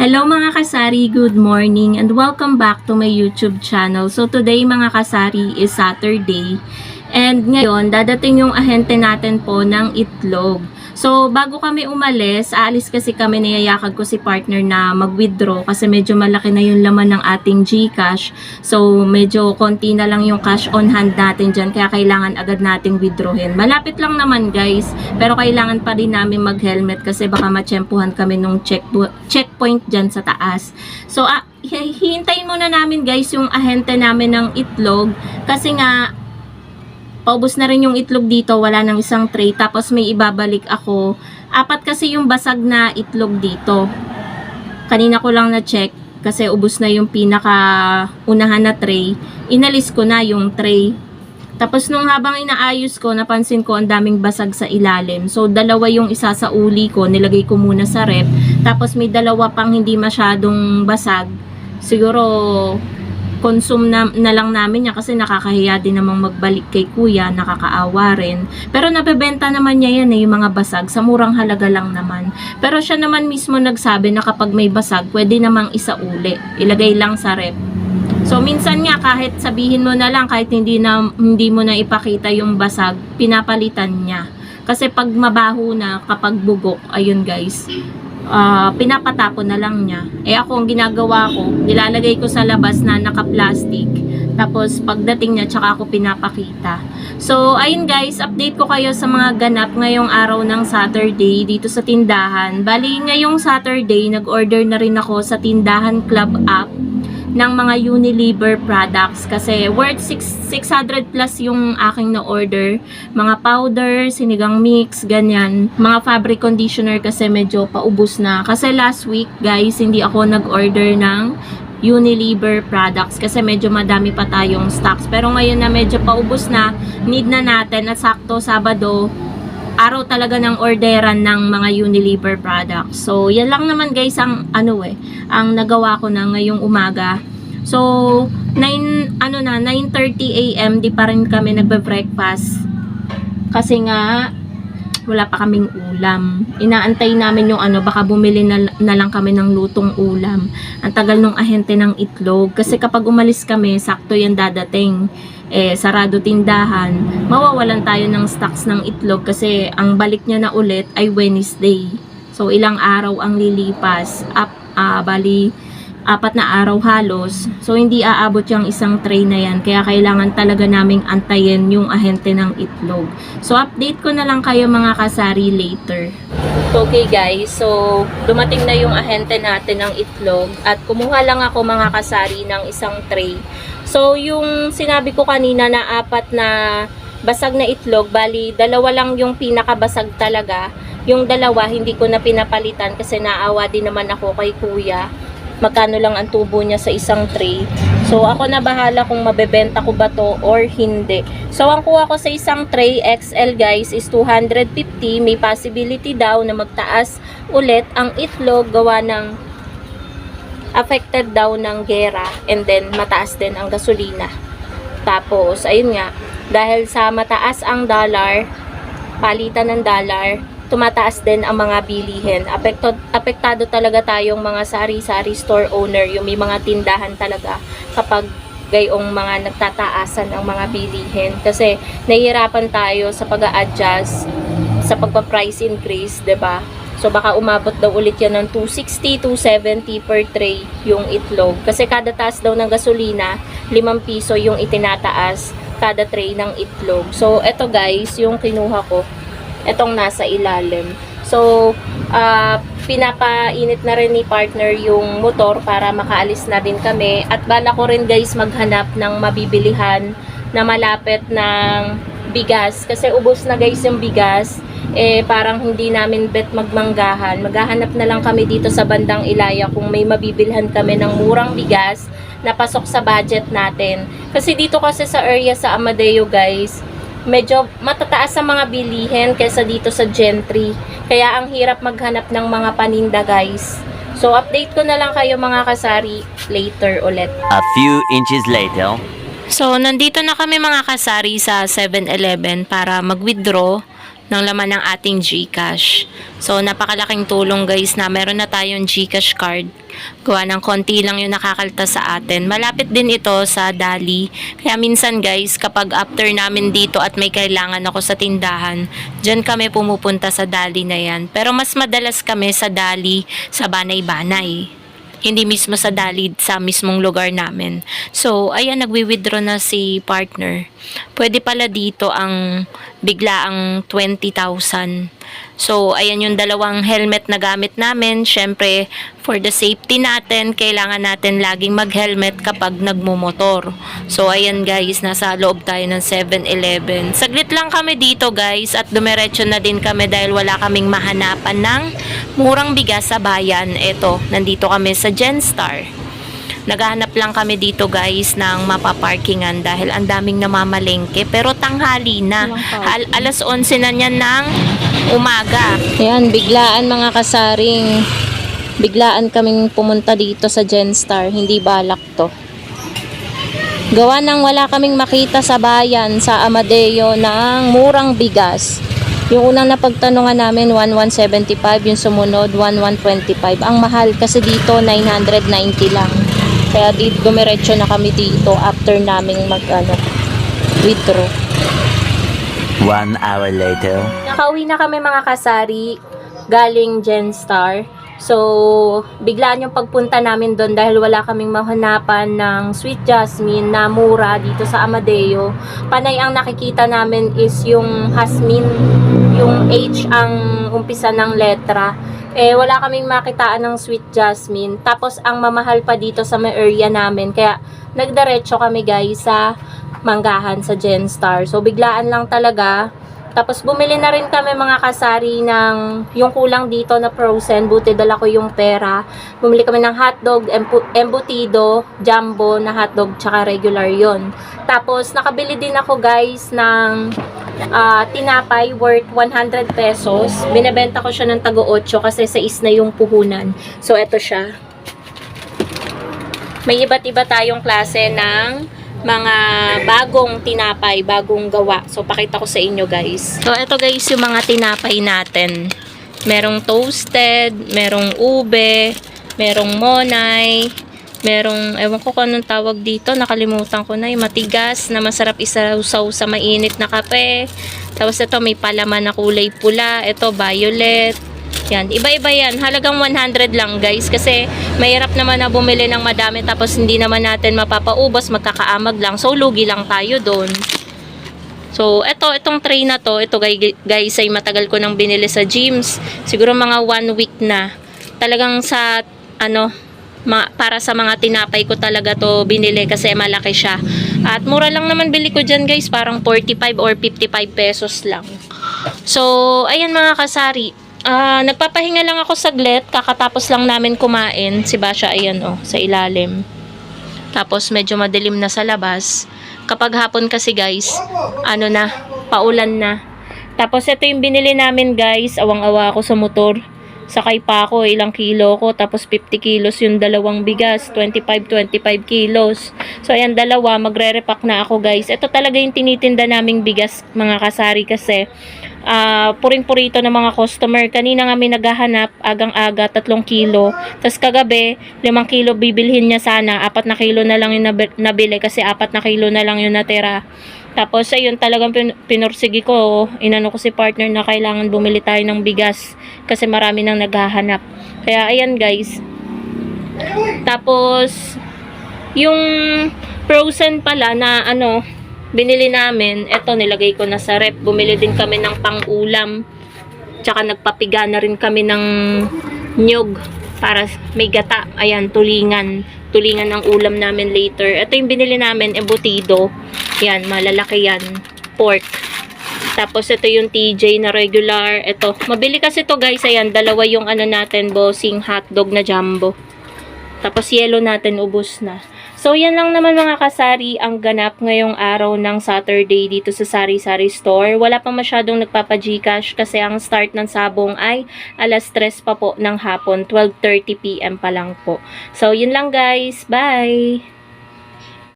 Hello mga kasari, good morning and welcome back to my YouTube channel. So today mga kasari is Saturday and ngayon dadating yung ahente natin po ng itlog. So bago kami umalis, aalis kasi kami, niyayakag ko si partner na mag-withdraw kasi medyo malaki na yung laman ng ating GCash. So medyo konti na lang yung cash on hand natin dyan kaya kailangan agad nating withdrawin. Malapit lang naman guys, pero kailangan pa rin namin mag-helmet kasi baka matsyempuhan kami nung checkpoint dyan sa taas. So hihintayin muna namin guys yung ahente namin ng itlog kasi nga paubos na rin yung itlog dito, wala nang isang tray, tapos may ibabalik ako. 4 kasi yung basag na itlog dito. Kanina ko lang na-check kasi ubos na yung pinaka unahan na tray. Inalis ko na yung tray. Tapos nung habang inaayos ko, napansin ko ang daming basag sa ilalim. So dalawa yung isa sa uli ko, nilagay ko muna sa rep. Tapos may dalawa pang hindi masyadong basag. Siguro consume na lang namin niya kasi nakakahiya din namang magbalik kay kuya, nakakaawa rin. Pero nabebenta naman niya yan yung mga basag, sa murang halaga lang naman. Pero siya naman mismo nagsabi na kapag may basag, pwede namang isauli, ilagay lang sa rep. So minsan nga kahit sabihin mo na lang, kahit hindi mo na ipakita yung basag, pinapalitan niya. Kasi pag mabaho na, kapag bugok, ayun guys, pinapatapon na lang niya. Ako ang ginagawa ko, nilalagay ko sa labas na naka-plastic. Tapos pagdating niya, tsaka ako pinapakita. So ayun guys, update ko kayo sa mga ganap ngayong araw ng Saturday dito sa tindahan. Bali ngayong Saturday, nag-order na rin ako sa Tindahan Club app ng mga Unilever products kasi worth 600 plus yung aking na-order. Mga powder, sinigang mix, ganyan. Mga fabric conditioner kasi medyo paubos na. Kasi last week guys, hindi ako nag-order ng Unilever products kasi medyo madami pa tayong stocks. Pero ngayon na medyo paubos na, need na natin at sakto Sabado, araw talaga ng orderan ng mga Unilever products. So, yan lang naman guys ang ang nagawa ko na ngayong umaga. So, 9:30 AM di pa rin kami nagbe-breakfast. Kasi nga wala pa kaming ulam. Inaantay namin yung baka bumili na lang kami ng lutong ulam. Ang tagal nung ahente ng itlog kasi kapag umalis kami, sakto yan dadating. Sarado tindahan, mawawalan tayo ng stocks ng itlog kasi ang balik niya na ulit ay Wednesday. So ilang araw ang lilipas, bali 4 na araw halos. So hindi aabot yung isang tray na yan, kaya kailangan talaga naming antayin yung ahente ng itlog. So update ko na lang kayo mga kasari later. Okay guys, so dumating na yung ahente natin ng itlog at kumuha lang ako mga kasari ng isang tray. So yung sinabi ko kanina na 4 na basag na itlog, bali 2 lang yung pinakabasag talaga. Yung 2 hindi ko na pinapalitan kasi naawa din naman ako kay kuya. Magkano lang ang tubo niya sa isang tray. So ako na bahala kung mabebenta ko ba to or hindi. So ang kuha ko sa isang tray XL guys is 250. May possibility daw na magtaas ulit ang itlog gawa ng affected daw ng gera and then mataas din ang gasolina. Tapos ayun nga, dahil sa mataas ang dollar, palitan ng dollar, tumataas din ang mga bilihin. Apektado talaga tayong mga sari-sari store owner, yung may mga tindahan talaga kapag gayong mga nagtataasan ang mga bilihin. Kasi nahihirapan tayo sa pag-a-adjust sa pagpa-price increase, 'di ba? So baka umabot daw ulit yan ng 260, 270 per tray yung itlog. Kasi kada taas daw ng gasolina, 5 piso yung itinataas kada tray ng itlog. So eto guys, yung kinuha ko, etong nasa ilalim. So, pinapainit na rin ni partner yung motor para makaalis na din kami. At bala ko rin guys maghanap ng mabibilihan na malapit ng bigas. Kasi ubos na guys yung bigas. Parang hindi namin bet magmanggahan. Maghahanap na lang kami dito sa bandang Ilaya kung may mabibilhan kami ng murang bigas na pasok sa budget natin. Kasi dito kasi sa area sa Amadeo guys, medyo matataas ang mga bilihin kaysa dito sa Gentry. Kaya ang hirap maghanap ng mga paninda guys. So update ko na lang kayo mga kasari later ulit. A few inches later. So nandito na kami mga kasari sa 7-Eleven para mag-withdraw ng laman ng ating GCash. So, napakalaking tulong guys na meron na tayong GCash card. Gawa ng konti lang yung nakakaltas sa atin. Malapit din ito sa Dali. Kaya minsan guys, kapag after namin dito at may kailangan ako sa tindahan, dyan kami pumupunta sa Dali na yan. Pero mas madalas kami sa Dali sa Banay-Banay. Hindi mismo sa Dali, sa mismong lugar namin. So, ayan, nagwi-withdraw na si partner. Pwede pala dito ang biglaang 20,000. So, ayan yung dalawang helmet na gamit namin. Syempre, for the safety natin, kailangan natin laging mag-helmet kapag nagmumotor. So, ayan guys, nasa loob tayo ng 7-Eleven. Saglit lang kami dito guys at dumiretso na din kami dahil wala kaming mahanapan ng murang bigas sa bayan. Eto, nandito kami sa Genstar. Naghahanap lang kami dito guys ng mapaparkingan dahil ang daming namamalengke pero tanghali na. Alas 11 na niyan ng umaga. Ayan, biglaan mga kasaring. Biglaan kaming pumunta dito sa Genstar. Hindi balak to. Gawa ng wala kaming makita sa bayan sa Amadeo ng murang bigas. Yung unang napagtanungan namin 1175, yung sumunod 1125. Ang mahal kasi dito 990 lang. Kaya dito dumiretso na kami dito after naming withdraw. 1 hour later. Nakauwi na kami mga kasari galing Genstar. So, biglaan yung pagpunta namin doon dahil wala kaming mahanapan ng sweet jasmine na mura dito sa Amadeo. Panay ang nakikita namin is yung jasmine, yung H ang umpisa ng letra. Wala kaming makitaan ng sweet jasmine. Tapos, ang mamahal pa dito sa may area namin. Kaya, nagdiretso kami guys sa manggahan sa Genstar. So, biglaan lang talaga. Tapos, bumili na rin kami mga kasari ng yung kulang dito na frozen. Buti dala ko yung pera. Bumili kami ng hotdog, embutido, jumbo na hotdog, tsaka regular yon. Tapos, nakabili din ako guys ng tinapay worth 100 pesos. Binebenta ko siya ng tago 8 kasi sa is na yung puhunan. So, eto siya. May iba't iba tayong klase ng mga bagong tinapay, bagong gawa. So, pakita ko sa inyo guys. So, eto guys yung mga tinapay natin. Merong toasted, merong ube, merong monay, merong, ewan ko kung anong tawag dito, nakalimutan ko na, yung matigas na masarap isasaw sa mainit na kape. Tapos ito may palaman na kulay pula, ito violet. Yan, iba-iba yan. Halagang 100 lang guys kasi mahirap naman na bumili ng madami tapos hindi naman natin mapapaubos, magkakaamag lang. So, lugi lang tayo doon. So, itong tray na to, ito guys ay matagal ko nang binili sa gyms. Siguro mga 1 week na. Talagang sa, para sa mga tinapay ko talaga to binili kasi malaki siya. At mura lang naman bili ko dyan guys, parang 45 or 55 pesos lang. So, ayan mga kasari. Nagpapahinga lang ako saglit, kakatapos lang namin kumain. Si Basha, ayan sa ilalim. Tapos medyo madilim na sa labas. Kapag hapon kasi guys, paulan na. Tapos ito yung binili namin guys, awang-awa ako sa motor. Sakay pa ako, ilang kilo ko, tapos 50 kilos yung dalawang bigas, 25 kilos. So ayan, dalawa, magre-repack na ako guys. Ito talaga yung tinitinda naming bigas mga kasari kasi puring-purito ng mga customer. Kanina nga may naghahanap, agang-aga, 3 kilo. Tapos kagabi, 5 kilo bibilhin niya sana. 4 na kilo na lang yung nabili kasi 4 na kilo na lang yung natira. Tapos ayun, talagang pinursigi ko. Inano ko si partner na kailangan bumili tayo ng bigas kasi marami nang naghahanap. Kaya ayan guys. Tapos yung frozen pala na binili namin, eto nilagay ko na sa rep. Bumili din kami ng pang-ulam. Tsaka nagpapiga na rin kami ng nyog para may gata. Ayan, tulingan ng ulam namin later. Ito yung binili namin, embutido. Yan, malalaki yan. Pork. Tapos ito yung TJ na regular. Ito, mabili kasi to guys. Ayan, dalawa yung natin, bossing hotdog na jumbo. Tapos yellow natin, ubos na. So, yan lang naman mga kasari ang ganap ngayong araw ng Saturday dito sa Sari-Sari Store. Wala pa masyadong nagpapa-Gcash kasi ang start ng sabong ay alas 3 pa po ng hapon, 12:30 PM pa lang po. So, yun lang guys. Bye!